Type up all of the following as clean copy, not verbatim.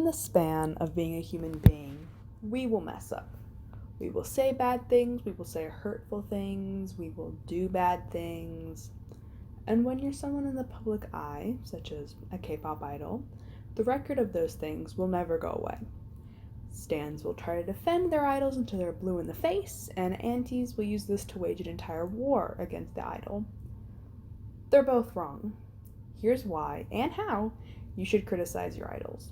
within the span of being a human being, we will mess up. We will say bad things, we will say hurtful things, we will do bad things. And when you're someone in the public eye, such as a K-pop idol, the record of those things will never go away. Stans will try to defend their idols until they're blue in the face, and antis will use this to wage an entire war against the idol. They're both wrong. Here's why, and how, you should criticize your idols.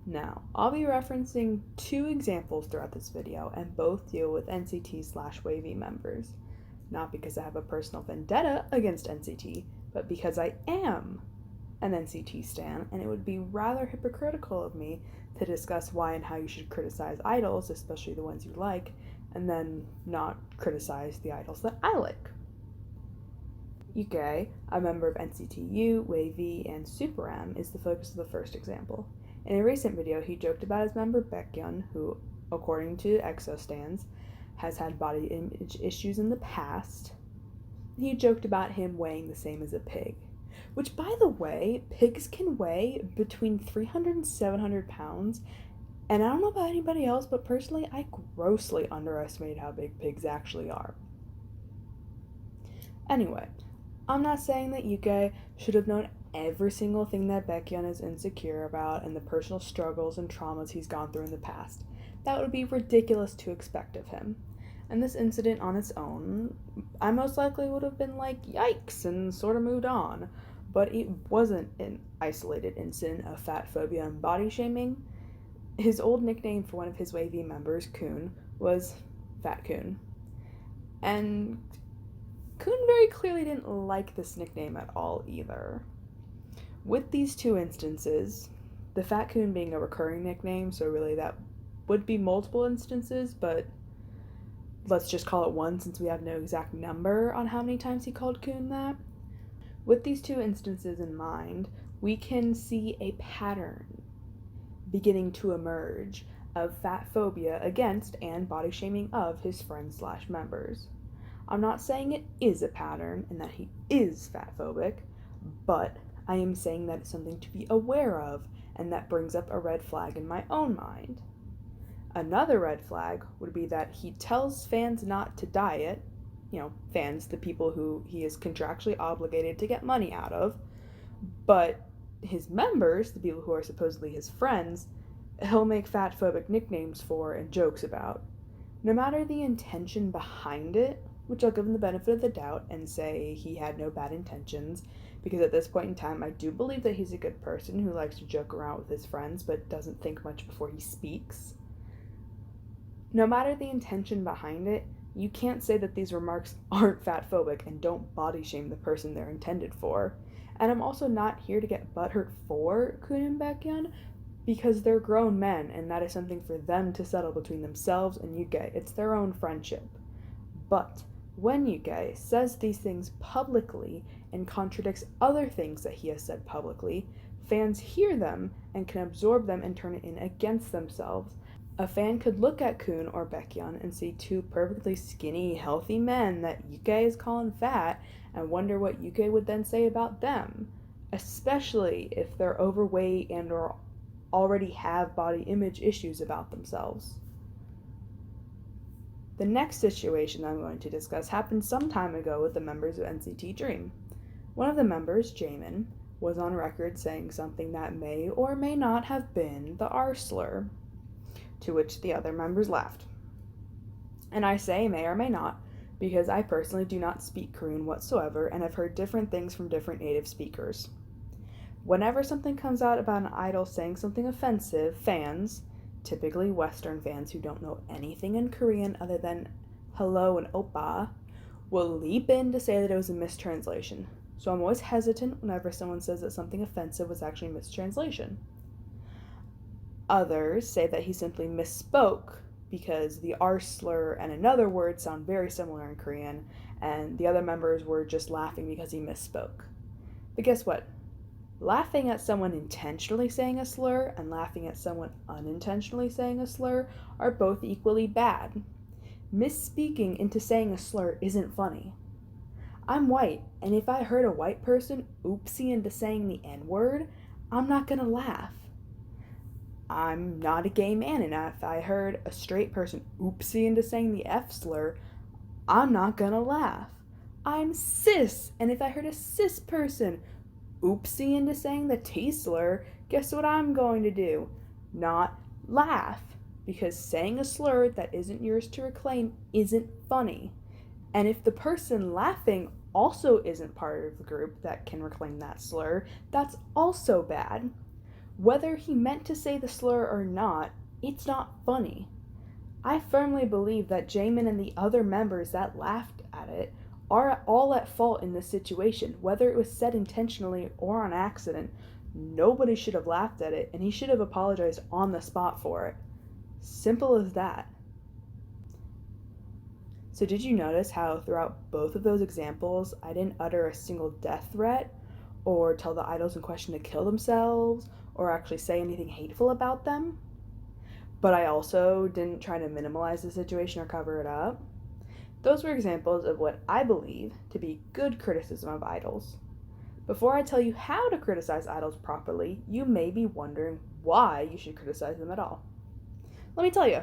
Now, I'll be referencing two examples throughout this video, and both deal with NCT/Wavy members. Not because I have a personal vendetta against NCT, but because I am an NCT stan, and it would be rather hypocritical of me to discuss why and how you should criticize idols, especially the ones you like, and then not criticize the idols that I like. UK, a member of NCT U, Wavy, and Super M, is the focus of the first example. In a recent video, he joked about his member Baekhyun, who, according to EXO stans, has had body image issues in the past. He joked about him weighing the same as a pig, which, by the way, pigs can weigh between 300 and 700 pounds, and I don't know about anybody else, but personally, I grossly underestimated how big pigs actually are. Anyway, I'm not saying that UK should have known every single thing that Baekhyun is insecure about and the personal struggles and traumas he's gone through in the past. That would be ridiculous to expect of him. And this incident on its own, I most likely would have been like, yikes, and sort of moved on. But it wasn't an isolated incident of fatphobia and body shaming. His old nickname for one of his Wavy members, Kun, was Fat Kun. And Kun very clearly didn't like this nickname at all either. With these two instances, the Fat Kun being a recurring nickname, so really that would be multiple instances, but let's just call it one since we have no exact number on how many times he called Kun that. With these two instances in mind, we can see a pattern beginning to emerge of fat phobia against and body shaming of his friends/members. I'm not saying it is a pattern and that he is fat phobic, but I am saying that it's something to be aware of, and that brings up a red flag in my own mind. Another red flag would be that he tells fans not to diet, fans, the people who he is contractually obligated to get money out of, but his members, the people who are supposedly his friends, he'll make fat phobic nicknames for and jokes about. No matter the intention behind it, which I'll give him the benefit of the doubt and say he had no bad intentions, because at this point in time I do believe that he's a good person who likes to joke around with his friends but doesn't think much before he speaks. No matter the intention behind it, you can't say that these remarks aren't fatphobic and don't body shame the person they're intended for. And I'm also not here to get butthurt for Kun and Baekhyun, because they're grown men and that is something for them to settle between themselves and UK. It's their own friendship. But when UK says these things publicly and contradicts other things that he has said publicly, fans hear them and can absorb them and turn it in against themselves. A fan could look at Kun or Baekhyun and see two perfectly skinny, healthy men that UK is calling fat and wonder what UK would then say about them, especially if they're overweight and or already have body image issues about themselves. The next situation I'm going to discuss happened some time ago with the members of NCT Dream. One of the members, Jaemin, was on record saying something that may or may not have been the R slur, to which the other members laughed. And I say may or may not because I personally do not speak Korean whatsoever and have heard different things from different native speakers. Whenever something comes out about an idol saying something offensive, fans, typically Western fans who don't know anything in Korean other than hello and oppa, will leap in to say that it was a mistranslation. So I'm always hesitant whenever someone says that something offensive was actually a mistranslation. Others say that he simply misspoke because the R slur and another word sound very similar in Korean, and the other members were just laughing because he misspoke. But guess what? Laughing at someone intentionally saying a slur and laughing at someone unintentionally saying a slur are both equally bad. Misspeaking into saying a slur isn't funny. I'm white, and if I heard a white person oopsie into saying the N-word, I'm not gonna laugh. I'm not a gay man, and if I heard a straight person oopsie into saying the F slur, I'm not gonna laugh. I'm cis, and if I heard a cis person oopsie into saying the T slur, guess what I'm going to do? Not laugh. Because saying a slur that isn't yours to reclaim isn't funny. And if the person laughing also isn't part of the group that can reclaim that slur, that's also bad. Whether he meant to say the slur or not, it's not funny. I firmly believe that Jamin and the other members that laughed at it are all at fault in this situation, whether it was said intentionally or on accident. Nobody should have laughed at it, and he should have apologized on the spot for it. Simple as that. So did you notice how throughout both of those examples, I didn't utter a single death threat, or tell the idols in question to kill themselves, or actually say anything hateful about them? But I also didn't try to minimize the situation or cover it up. Those were examples of what I believe to be good criticism of idols. Before I tell you how to criticize idols properly, you may be wondering why you should criticize them at all. Let me tell you.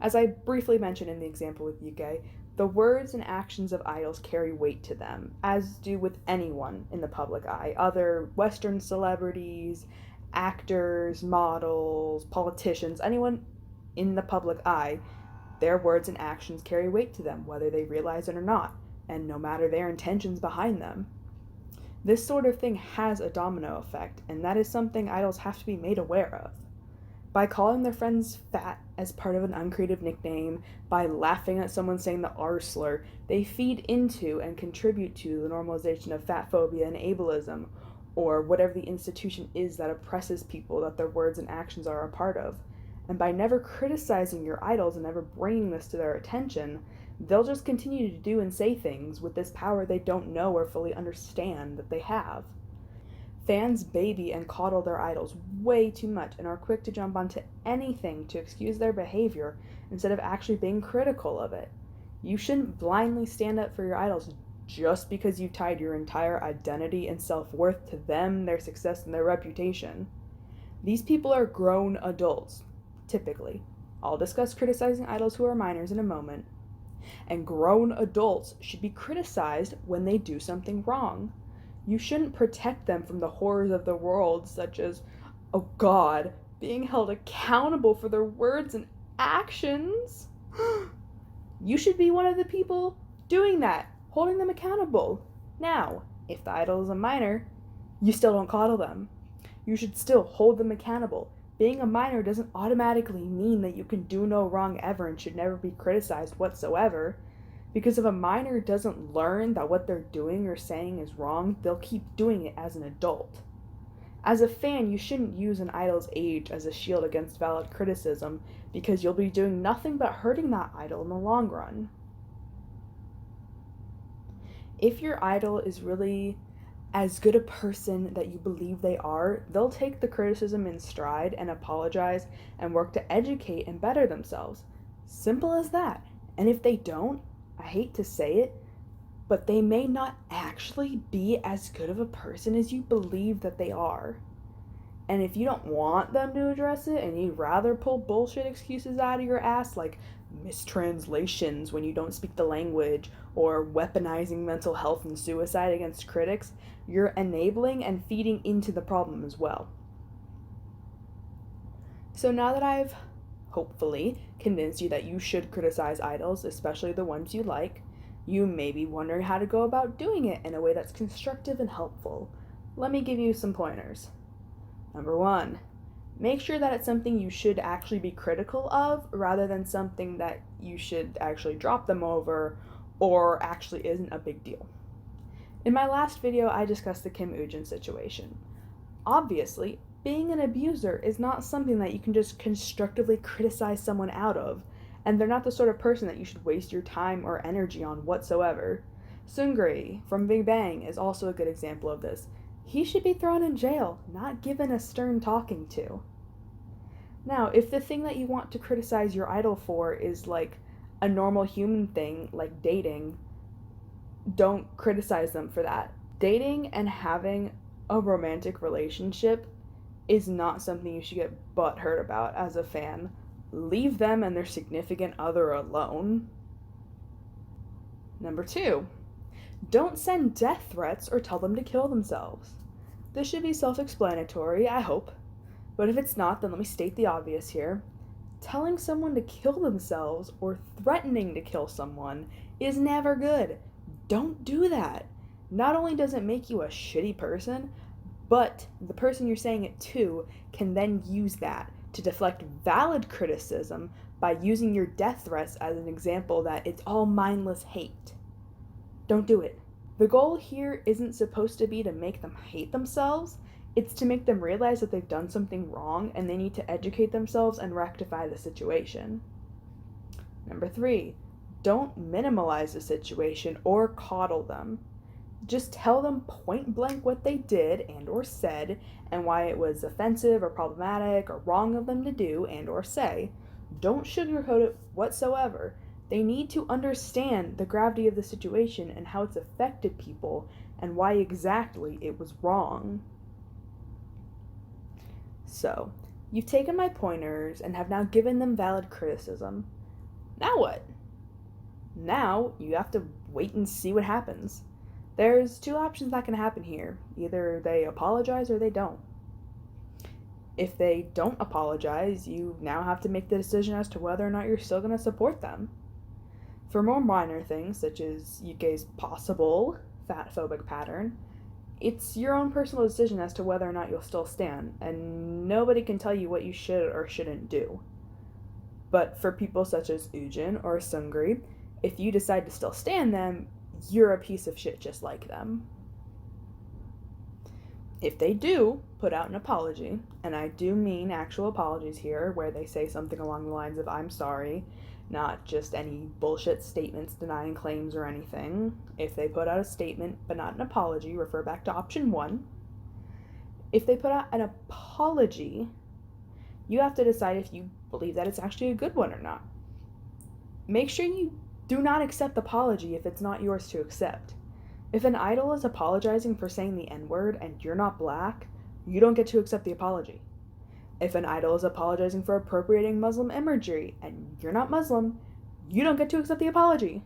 As I briefly mentioned in the example with Yuke, the words and actions of idols carry weight to them, as do with anyone in the public eye. Other Western celebrities, actors, models, politicians, anyone in the public eye, their words and actions carry weight to them, whether they realize it or not, and no matter their intentions behind them. This sort of thing has a domino effect, and that is something idols have to be made aware of. By calling their friends fat as part of an uncreative nickname, by laughing at someone saying the R slur, they feed into and contribute to the normalization of fatphobia and ableism, or whatever the institution is that oppresses people that their words and actions are a part of. And by never criticizing your idols and never bringing this to their attention, they'll just continue to do and say things with this power they don't know or fully understand that they have. Fans baby and coddle their idols way too much and are quick to jump onto anything to excuse their behavior instead of actually being critical of it. You shouldn't blindly stand up for your idols just because you've tied your entire identity and self-worth to them, their success, and their reputation. These people are grown adults, typically. I'll discuss criticizing idols who are minors in a moment. And grown adults should be criticized when they do something wrong. You shouldn't protect them from the horrors of the world, such as, oh God, being held accountable for their words and actions. You should be one of the people doing that, holding them accountable. Now, if the idol is a minor, you still don't coddle them. You should still hold them accountable. Being a minor doesn't automatically mean that you can do no wrong ever and should never be criticized whatsoever. Because if a minor doesn't learn that what they're doing or saying is wrong, they'll keep doing it as an adult. As a fan, you shouldn't use an idol's age as a shield against valid criticism, because you'll be doing nothing but hurting that idol in the long run. If your idol is really as good a person that you believe they are, they'll take the criticism in stride and apologize and work to educate and better themselves. Simple as that. And if they don't, I hate to say it, but they may not actually be as good of a person as you believe that they are. And if you don't want them to address it and you'd rather pull bullshit excuses out of your ass like mistranslations when you don't speak the language or weaponizing mental health and suicide against critics, you're enabling and feeding into the problem as well. So now that I've hopefully convinced you that you should criticize idols, especially the ones you like, you may be wondering how to go about doing it in a way that's constructive and helpful. Let me give you some pointers. Number 1, make sure that it's something you should actually be critical of rather than something that you should actually drop them over or actually isn't a big deal. In my last video, I discussed the Kim Ujin situation. Obviously, being an abuser is not something that you can just constructively criticize someone out of, and they're not the sort of person that you should waste your time or energy on whatsoever. Seungri from Big Bang is also a good example of this. He should be thrown in jail, not given a stern talking to. Now, if the thing that you want to criticize your idol for is like a normal human thing, like dating, don't criticize them for that. Dating and having a romantic relationship is not something you should get butthurt about as a fan. Leave them and their significant other alone. Number 2, don't send death threats or tell them to kill themselves. This should be self-explanatory, I hope. But if it's not, then let me state the obvious here. Telling someone to kill themselves or threatening to kill someone is never good. Don't do that. Not only does it make you a shitty person, but the person you're saying it to can then use that to deflect valid criticism by using your death threats as an example that it's all mindless hate. Don't do it. The goal here isn't supposed to be to make them hate themselves. It's to make them realize that they've done something wrong and they need to educate themselves and rectify the situation. Number 3, don't minimalize the situation or coddle them. Just tell them point blank what they did and or said and why it was offensive or problematic or wrong of them to do and or say. Don't sugarcoat it whatsoever. They need to understand the gravity of the situation and how it's affected people and why exactly it was wrong. So, you've taken my pointers and have now given them valid criticism. Now what? Now you have to wait and see what happens. There's 2 options that can happen here. Either they apologize or they don't. If they don't apologize, you now have to make the decision as to whether or not you're still going to support them. For more minor things, such as UK's possible fatphobic pattern, it's your own personal decision as to whether or not you'll still stand, and nobody can tell you what you should or shouldn't do. But for people such as Ujin or Sungri, if you decide to still stand them, you're a piece of shit just like them. If they do put out an apology, and I do mean actual apologies here, where they say something along the lines of "I'm sorry," not just any bullshit statements denying claims or anything. If they put out a statement but not an apology, refer back to option 1. If they put out an apology, you have to decide if you believe that it's actually a good one or not. Make sure you do not accept the apology if it's not yours to accept. If an idol is apologizing for saying the N-word and you're not black, you don't get to accept the apology. If an idol is apologizing for appropriating Muslim imagery and you're not Muslim, you don't get to accept the apology.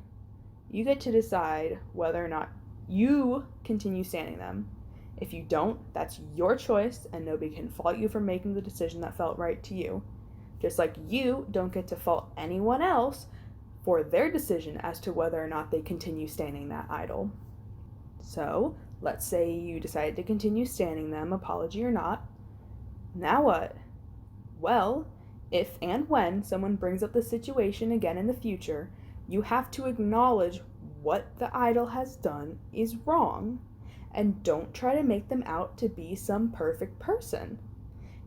You get to decide whether or not you continue standing them. If you don't, that's your choice and nobody can fault you for making the decision that felt right to you. Just like you don't get to fault anyone else for their decision as to whether or not they continue standing that idol. So, let's say you decide to continue standing them, apology or not. Now what? Well, if and when someone brings up the situation again in the future, you have to acknowledge what the idol has done is wrong, and don't try to make them out to be some perfect person.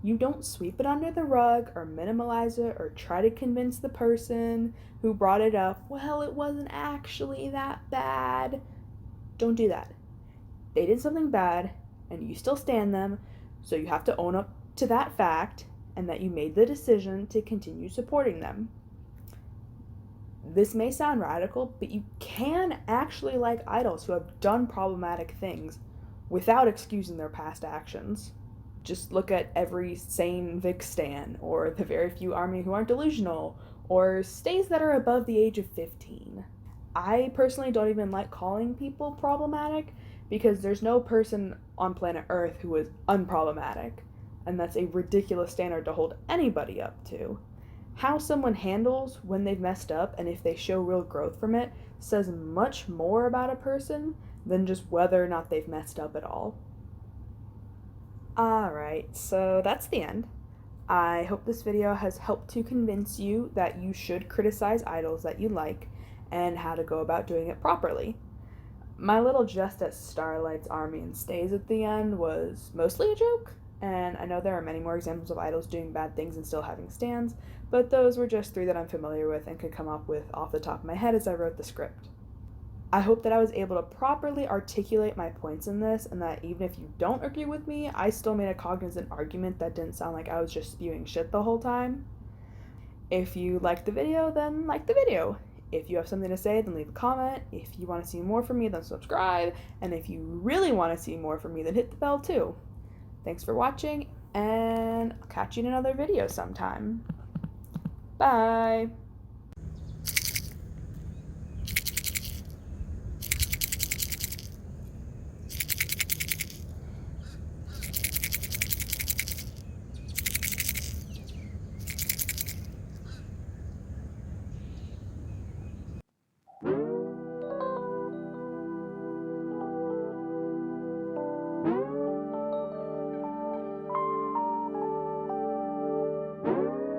You don't sweep it under the rug or minimalize it or try to convince the person who brought it up, well, it wasn't actually that bad. Don't do that. They did something bad, and you still stand them, so you have to own up to that fact and that you made the decision to continue supporting them. This may sound radical, but you can actually like idols who have done problematic things without excusing their past actions. Just look at every sane Vic stan, or the very few ARMY who aren't delusional, or stays that are above the age of 15. I personally don't even like calling people problematic because there's no person on planet Earth who is unproblematic, and that's a ridiculous standard to hold anybody up to. How someone handles when they've messed up and if they show real growth from it says much more about a person than just whether or not they've messed up at all. Alright, so that's the end. I hope this video has helped to convince you that you should criticize idols that you like and how to go about doing it properly. My little jest at Starlight's army and stays at the end was mostly a joke, and I know there are many more examples of idols doing bad things and still having stands, but those were just 3 that I'm familiar with and could come up with off the top of my head as I wrote the script. I hope that I was able to properly articulate my points in this, and that even if you don't agree with me, I still made a cognizant argument that didn't sound like I was just spewing shit the whole time. If you liked the video, then like the video. If you have something to say, then leave a comment. If you want to see more from me, then subscribe. And if you really want to see more from me, then hit the bell too. Thanks for watching, and I'll catch you in another video sometime. Bye!